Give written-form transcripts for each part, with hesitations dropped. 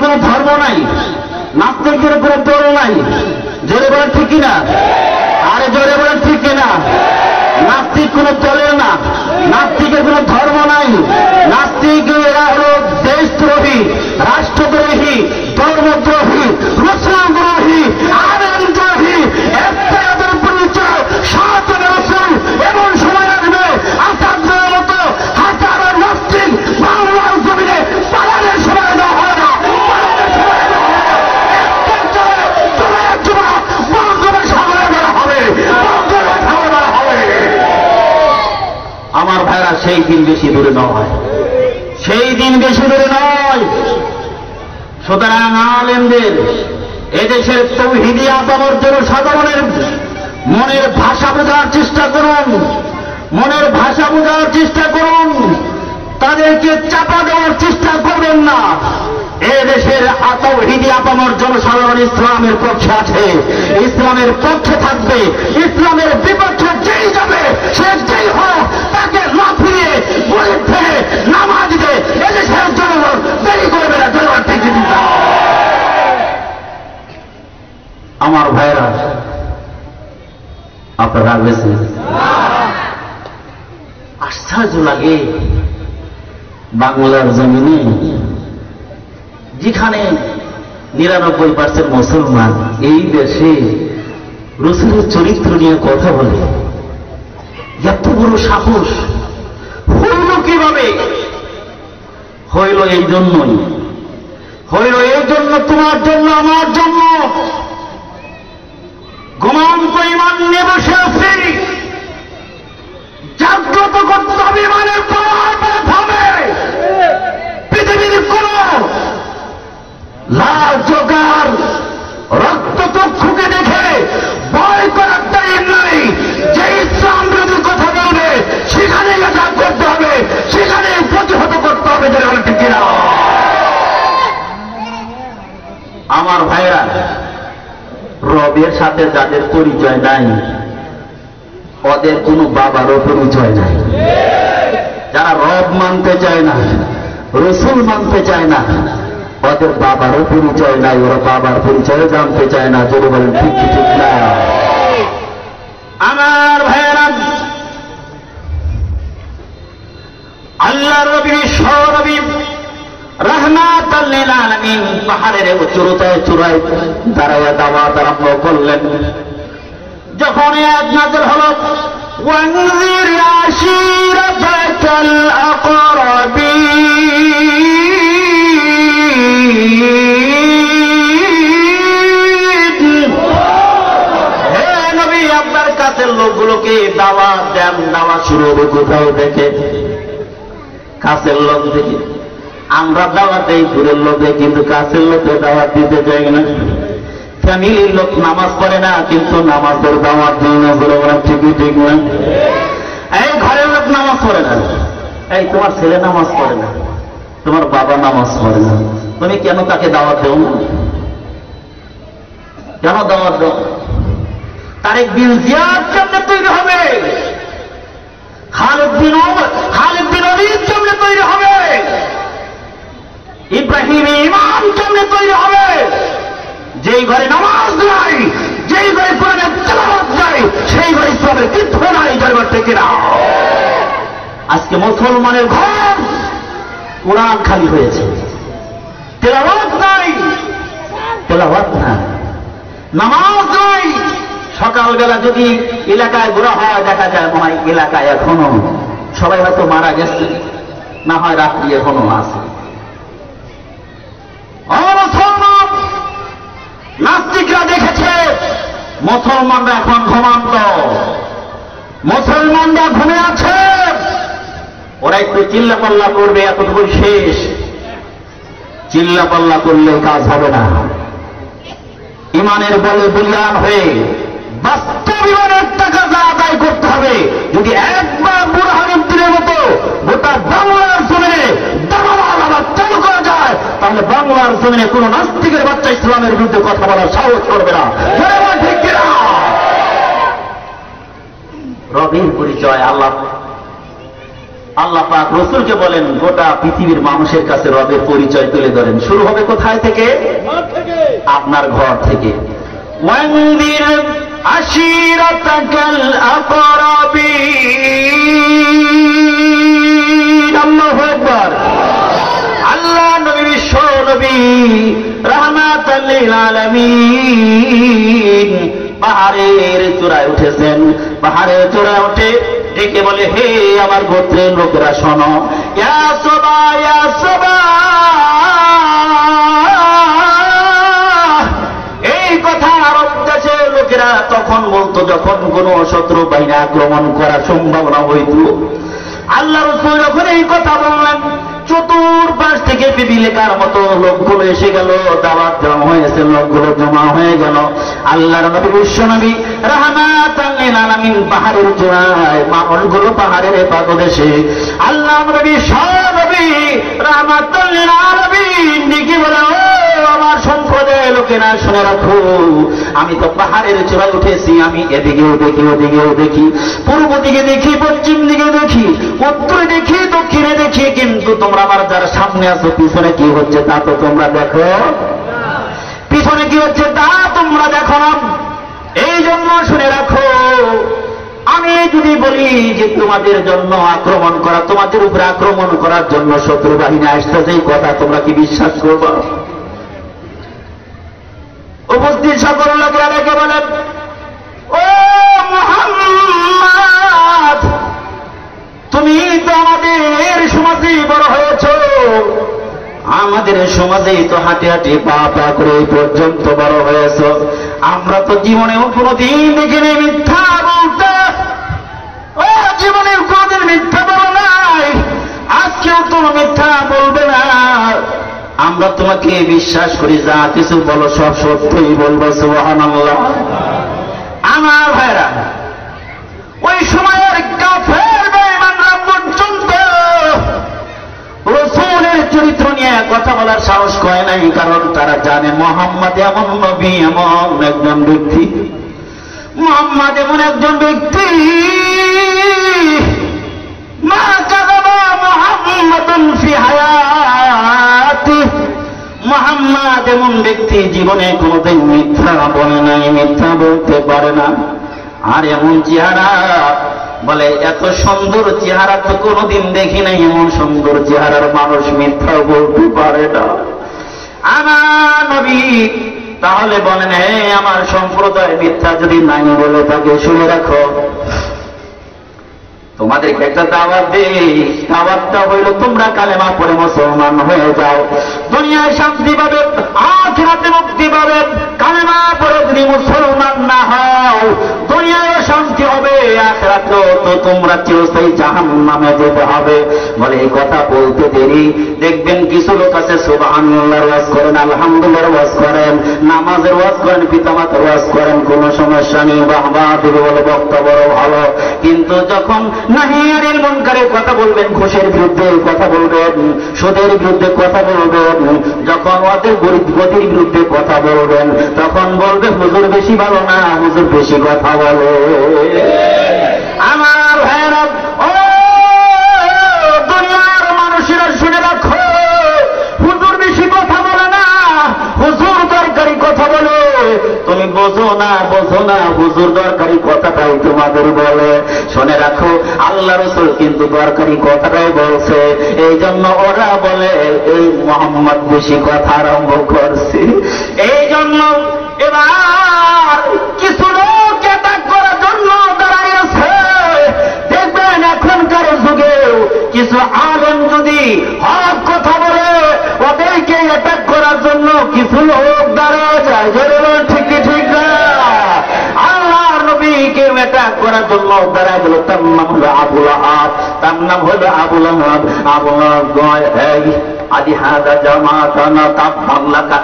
কোনো ধর্ম নাই, নাস্তিকদের কোনো দল নাই। জোরে বলেন ঠিক কিনা? আরে জোরে বলেন ঠিক কিনা? নাস্তিক কোনো দলের না, নাস্তিকের কোনো ধর্ম নাই। নাস্তিক এরা হল দেশদ্রোহী, রাষ্ট্রদ্রোহী, ধর্মদ্রোহী, রসুলদ্রোহী, আলেমদ্রোহী। একটা এদের পরিচয় সনাতন রসুল। এমন সময় আসবে আসাদের মতো হাজারো নাস্তিক বাংলার জমিনে পালানোর সময় দেওয়া হয় না, পালানোর সময় দেওয়া হয় না। একটা চলে চলে একজোড়া বন্ধুদের সামনে দেওয়া হবে, বন্ধুদের সামনে দেওয়া হবে। আমার ভাইরা, সেই দিন বেশি দূরে নয়, সেই দিন বেশি দূরে নয়। সুতরাং আলেমদের এদেশের তৌহিদি আপামর জন্য সাধারণের মনের ভাষা বোঝার চেষ্টা করুন, মনের ভাষা বোঝার চেষ্টা করুন। তাদেরকে চাপা দেওয়ার চেষ্টা করবেন না। এদেশের তৌহিদি আপামর জনসাধারণ ইসলামের পক্ষে আছে, ইসলামের পক্ষে থাকবে। ইসলামের বিপক্ষে যেই যাবে, সে যেই হোক, তাকে লাফিয়ে গরিব থেকে নামাজ দিতে এদেশের জনগণ দেরি করবে না। জনগণ ঠিক চিন্তা। আমার ভাইরা, আপনারা গেছেন, আশ্চর্য লাগে বাংলার জমিনে যেখানে ৯৯% মুসলমান, এই দেশে রসুলের চরিত্র নিয়ে কথা বলে। এত বড় সাহস হইল কিভাবে? হইল এই জন্যই, হইল এই জন্য, তোমার জন্য, আমার জন্য। ঘুমন্ত ইমান নিয়ে বসে আছি, জাগ্রত করতে হবে, ইমানের পাওয়ার পেতে হবে। পৃথিবীর কোন লাল চোখার রক্তচক্ষুকে দেখে ভয় করার টাইম নাই। যে ইসলাম বিরোধী কথা বলবে, সেখানে অ্যাটাক করতে হবে, সেখানে প্রতিহত করতে হবে। যেন ঠিক কিনা? আমার ভাইরা, রবের সাথে যাদের পরিচয় নাই, ওদের কোনো বাবারও পরিচয় নাই। যারা রব মানতে চায় না, রসুল মানতে চায় না, ওদের বাবারও পরিচয় নাই, ওরা বাবার পরিচয় জানতে চায় না। যদি বলেন ঠিক কি ঠিক না? আমার ভাইয়েরা, আল্লাহ নবী বিশ্বনবী রাহমাতাল লিল আলামিন পাহাড়ের উচ্চতায় চূড়ায় দাঁড়াইয়া দাওয়াত আরম্ভ করলেন। যখন আয়াত নাযিল হলো, ওয়ানজির আশীরাতাকাল আকরাবিন, হে নবী, আপনার কাছের লোকগুলোকে দাওয়াত দেন। দাওয়াত শুরু হবে কোথাও থেকে? কাছের লোক থেকে। আমরা দাওয়াত দেই দূরের লোকে, কিন্তু কাছের লোকে দাওয়াত দিতে চাই না। ফ্যামিলির লোক নামাজ পড়ে না, কিন্তু নামাজের দাওয়াত দিই না। ঠিকই ঠিক না? এই ঘরের লোক নামাজ পড়ে না, এই তোমার ছেলে নামাজ পড়ে না, তোমার বাবা নামাজ পড়ে না, তুমি কেন তাকে দাওয়াত দেও না? কেন দাওয়াত দাও? তারেক বিন জিয়াদ কেমনে তৈরি হবে? খালিদ বিন ওয়ালিদ কেমনে তৈরি হবে? ইব্রাহিম ইমাম কেমনে তৈরি হবে? যেই ঘরে নামাজ নাই, যেই ঘরে কোরআনের তেলাওয়াত নাই, সেই ঘরে ইসলামের কিছু নাই। জয়বার থেকে না? আজকে মুসলমানের ঘর কোরআন খালি হয়েছে, তেলাওয়াত নাই, তেলাওয়াত নাই, নামাজ নাই। সকালবেলা যদি এলাকায় ঘোরা হয়, দেখা যায় মনে হয় এলাকায় এখনো সবাই হয়তো মারা গেছে, না হয় রাত্রি এখনো আছে। মুসলমান, নাস্তিকরা দেখেছে মুসলমানরা এখন ঘুমান্ত, মুসলমানরা ঘুমে আছে। ওরা একটু চিল্লাপাল্লা করবে, এতটুকু শেষ। চিল্লাপাল্লা করলে কাজ হবে না। ইমানের বলে বলিয়ান হয়ে বাস্তব ইমানের টাকা আদায় করতে হবে। যদি একবার বুরহানুদ্দিনের মতো গোটা বাংলার জমিনে দামাল আবার চালু করা যায়, তাহলে বাংলার জমিনে কোন নাস্তিকের বাচ্চা ইসলামের বিরুদ্ধে কথা বলার সাহস করবে না। ঠিক কিনা? রবির পরিচয় আল্লাহ আল্লাহ পাক রাসূলকে বলেন গোটা পৃথিবীর মানুষের কাছে রবের পরিচয় তুলে ধরেন। শুরু হবে কোথায় থেকে? আপনার ঘর থেকে। ওয়ানদির আশিরাতাকাল আকরাবিন। আল্লাহু আকবার। আল্লাহ নবী বিশ্ব নবী রাহমাতাল লিল আলামিন পাহাড়ের চূড়ায় উঠেছেন। পাহাড়ের চূড়ায় উঠে ডেকে বলে, হে আমার গোত্রের লোকেরা শোনো, ইয়া সাবা ইয়া সাবা। এই কথা আরব দেশের লোকেরা তখন বলতো যখন কোন শত্রু বাহিনী আক্রমণ করার সম্ভাবনা হইত। আল্লাহ রাসূল যখন এই কথা বললেন, চতুর্পাশ থেকে পিপিলিকার মতো লোকগুলো এসে গেল, দাওয়াত দেওয়া হয়েছে, লোকগুলো জমা হয়ে গেল। আল্লাহর নবী বিশ্ব নবী রাহমাতাল লিল আলামিন পাহাড়ের চূড়ায়, মানুষগুলো পাহাড়ের পাদদেশে। আল্লাহ নবী নবী রাহমাতাল লিল আলামিন ডেকে বলে, ও আমার সম্প্রদায়ের লোকেরা শুনে রাখো, আমি তো পাহাড়ের চূড়ায় উঠেছি, আমি এদিকেও দেখি ওদিকেও দেখি, পূর্ব দিকে দেখি পশ্চিম দিকে দেখি, উত্তরে দেখি দক্ষিণে দেখি, কিন্তু তোমরা আমার যারা সামনে আছো পিছনে কি হচ্ছে তা তো তোমরা দেখো, পিছনে কি হচ্ছে তা তোমরা দেখো না। এই জন্য শুনে রাখো, আমি যদি বলি যে তোমাদের জন্য আক্রমণ করা, তোমাদের উপরে আক্রমণ করার জন্য শত্রু বাহিনী আসতেছে, এই কথা তোমরা কি বিশ্বাস করবে? উপস্থিত সকল লোকেরা দেখে বলেন, ও মুহাম্মদ, তুমি তো আমাদের সমাজে বড় হয়েছ, আমাদের সমাজেই তো হাঁটি হাঁটি পা পা করে এই পর্যন্ত বড় হয়েছ, আমরা তো জীবনেও কোনোদিন দেখিনি মিথ্যা বলতে। ও জীবনের কোনোদিন মিথ্যা বলো নাই, আজকেও তুমি মিথ্যা বলবে না। আমরা তোমাকে বিশ্বাস করি, যা কিছু বলো সব সত্যই বলবো। সুবহানাল্লাহ। আমার ভাইরা, ওই সময়ের কাফের বেঈমানরা পর্যন্ত রাসূলের চরিত্র নিয়ে কথা বলার সাহস করে নাই, কারণ তারা জানে মুহাম্মদ এমন নবী, এমন একজন ব্যক্তি, মুহাম্মদ এমন একজন ব্যক্তি, মা কাযাবা মুহাম্মাদুন ফি হায়াতি, মুহাম্মদ এমন ব্যক্তি জীবনে কোনোদিন মিথ্যা বলে নাই, মিথ্যা বলতে পারে না। আর এমন চেহারা, বলে এত সুন্দর চেহারা তো কোনোদিন দেখি নাই, এমন সুন্দর চেহারার মানুষ মিথ্যা বলতে পারে না। আমার নবী তাহলে বলেন, হে আমার সম্প্রদায় মিথ্যা যদি নাই বলে থাকে, শুনে রাখো, তোমাদেরকে একটা দাওয়াত দেই। দাওয়াতটা হইল তোমরা কালেমা পড়ে মুসলমান হয়ে যাও, দুনিয়ায় শান্তি পাবে, আখিরাতে মুক্তি পাবে। কালেমা পড়ে যদি মুসলমান না হও, দুনিয়ায় শান্তি হবে, আখিরাতেও তো তোমরা চিরস্থায়ী জাহান্নামে যেতে হবে। বলে এই কথা বলতে দেরি, দেখবেন কিছু লোক আছে সুবহানাল্লাহর ওয়াজ করেন, আলহামদুলিল্লাহর ওয়াজ করেন, নামাজের ওয়াজ করেন, পিতামাতার ওয়াজ করেন, কোনো সমস্যা নেই, বাহবা দিবে, বলে বক্তা বড় ভালো। কিন্তু যখন নাহি আনিল মুনকারের কথা বলবেন, ঘুষের বিরুদ্ধে কথা বলবেন, সুদের বিরুদ্ধে কথা বলবেন, যখন ওদের গতির বিরুদ্ধে কথা বলবেন, তখন বলবে হুজুর বেশি ভালো না, হুজুর বেশি কথা বলে। আমার ভাইরা, ও দুনিয়ার মানুষেরা শুনে রাখো, হুজুর বেশি কথা বলে না, হুজুর দরকারি কথা বলে। তুমি বোঝো না, বোঝো না, হুজুর দরকারি কথাটাই তোমাদের বলে। শুনে রাখো, আল্লাহ রাসূল কিন্তু দরকারি কথাটাই বলছে, এই জন্য ওরা বলে এই মুহাম্মদ বেশি কথা আরম্ভ করছে। এই জন্য এবার কিছু লোক অ্যাটাক করার জন্য দাঁড়াইছে। দেখবেন এখনকার যুগেও কিছু আলেম যদি হক কথা বলে, ওদেরকে অ্যাটাক করার জন্য কিছু লোক দাঁড়ায় যায়। ঠিক ঠিক না? আল্লাহর নবীকে অ্যাটাক করার জন্য দাঁড়ায় গেল। তার নাম হলো আবু লাহাব, তার নাম হলো আবু লাহাব। আবু লাহাব আদি হাদা জামাতানা তাবাল্লাকা।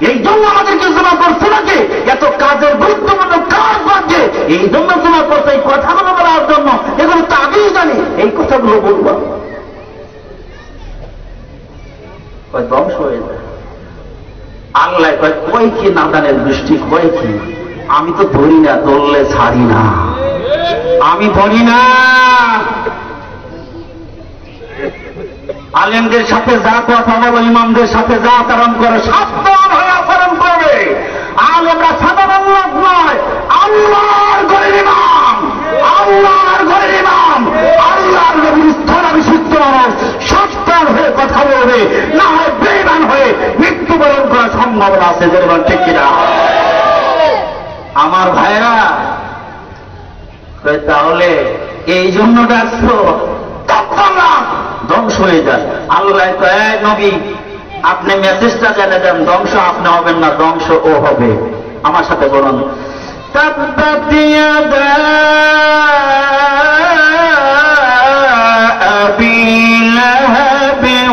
এই জন্য আমাদেরকে জমা করছে নাকি? এত কাজের গুরুত্বপূর্ণ কাজ বাজে, এই জন্য জমা করছে, এই কথাগুলো বলার জন্য। এগুলো তো আগেই জানি, এই কথাগুলো বলবো, ধ্বংস হয়ে যায়। আল্লাহ কয়, কয় কি নাদানের দৃষ্টি, কয় কি? আমি তো ধরি না, ধরলে ছাড়ি না, আমি ধরি না। আলেমদের সাথে যা কথা বলো, ইমামদের সাথে যা আচরণ করে, সাবধান হয়ে আচরণ করবে। আলেমরা সাধারণ লোক নয়, আল্লাহর ঘরের ইমাম, আল্লাহর ঘরের ইমাম, আল্লাহর নবীর স্থলাভিষিক্ত মানুষ। সাবধান হয়ে কথা বলবে, না হয় বেঈমান হয়ে মৃত্যুবরণ করার সম্ভাবনা আছে। যেমন ঠিক কিনা আমার ভাইরা? তাহলে এই জন্য ডাকছো, ধ্বংস হয়ে যায়। আল্লাহ কয় নবী আপনি মেসেজটা জেনে দেন, ধ্বংস আপনি হবেন না, ধ্বংস ও হবে। আমার সাথে বলুন, তাব্বাত ইয়াদা আবি লাহাবিন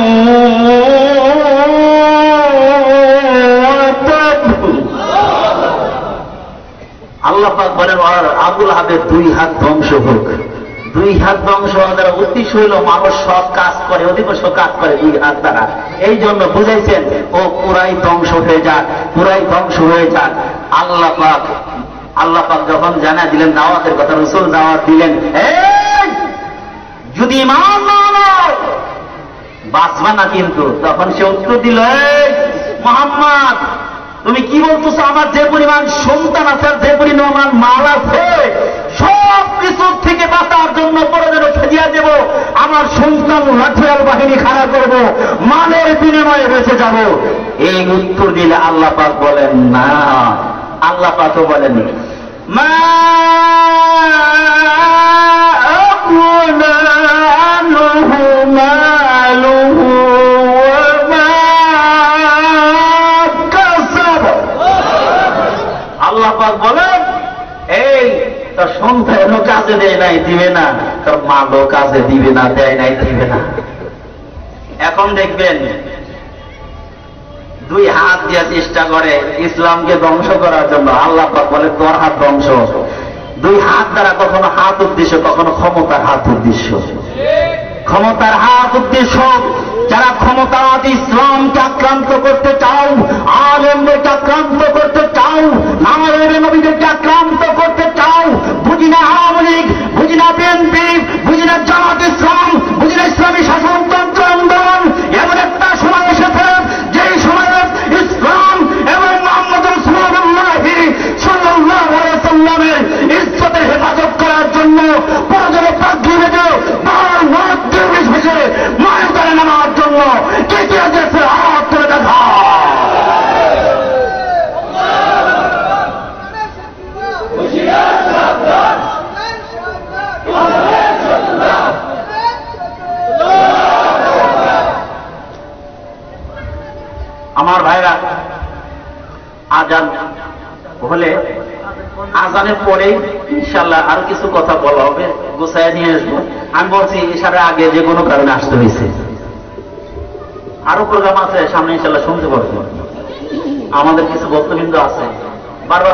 ওয়া তাব। আল্লাহ পাক বলেন আর আবু লাহাবের 2 হাত ধ্বংস হোক। 2 হাত ধ্বংস হওয়ার দ্বারা উদ্দেশ্য হইল মানুষ সব কাজ করে, অধিকাংশ কাজ করে 2 হাত দ্বারা। এই জন্য বুঝাইছেন ও পুরাই ধ্বংস হয়ে যাক, পুরাই ধ্বংস হয়ে যাক। আল্লাহ পাক যখন জানা দিলেন দাওয়াতের কথা, রাসূল দাওয়াত দিলেন, যদি ঈমান না আনো বাঁচবা না কিন্তু। তখন সে উত্তর দিল, মুহাম্মদ তুমি কি বলতেছো? আমার যে পরিমাণ সন্তান আছে, যে পরিমাণ মাল আছে, সব কিছুর থেকে বাঁচার জন্য প্রয়োজনে ফেলিয়া দেব। আমার সন্তান লাঠিয়াল বাহিনী খাড়া করব, মালের বিনিময়ে বেঁচে যাব। এই উত্তর দিলে আল্লাহ পাক বলেন না, আল্লাহ পাকও বলেন মা আকুনা আনহু মালুহু ওয়া মা কাসাব। আল্লাহ পাক বলেন এই তোর সন্তানও কাজে দেয় নাই, দিবে না, তোর মাও কাজে দিবে না, দেয় নাই, দিবে না। এখন দেখবেন 2 হাত দিয়ে চেষ্টা করে ইসলামকে ধ্বংস করার জন্য। আল্লাহ পাক বলে তোর হাত ধ্বংস। 2 হাত দ্বারা কখনো হাত উদ্দেশ্য, কখনো ক্ষমতার হাত উদ্দেশ্য। ক্ষমতার হাত উদ্দেশ্য। যারা ক্ষমতাবাদী ইসলামকে আক্রান্ত করতে চাও, আলেমদেরকে আক্রান্ত করতে চাও, নায়েবে নবীদেরকে আক্রান্ত করতে চাও, বুঝি না আওয়ামী লীগ, বুঝি না বিএনপি, বুঝি না জামাত ইসলাম, বুঝি না ইসলামী শাসনতন্ত্র আন্দোলন। এমন একটা সময় এসেছে যেই সময়ে ইসলাম এবং মুহাম্মদ রাসূলুল্লাহ সাল্লাল্লাহু আলাইহি ওয়াসাল্লামের ইজ্জতের হেফাজত করার জন্য প্রয়োজনে পাগড়ি বেঁধে মায়ের নামার জন্য কে কে আছে হাত তুলে দেখা। আমার ভাইরা, আজান হলে আজানের পরে ইনশাআল্লাহ আরো কিছু কথা বলা হবে, গোছায় নিয়ে আসবো। আমি বলছি ইশারার আগে যে কোনো কারণে আসতে হয়েছে, আরো প্রোগ্রাম আছে সামনে ইনশাআল্লাহ শুনতে পারবো। আমাদের কিছু বক্তব্য আছে বারবার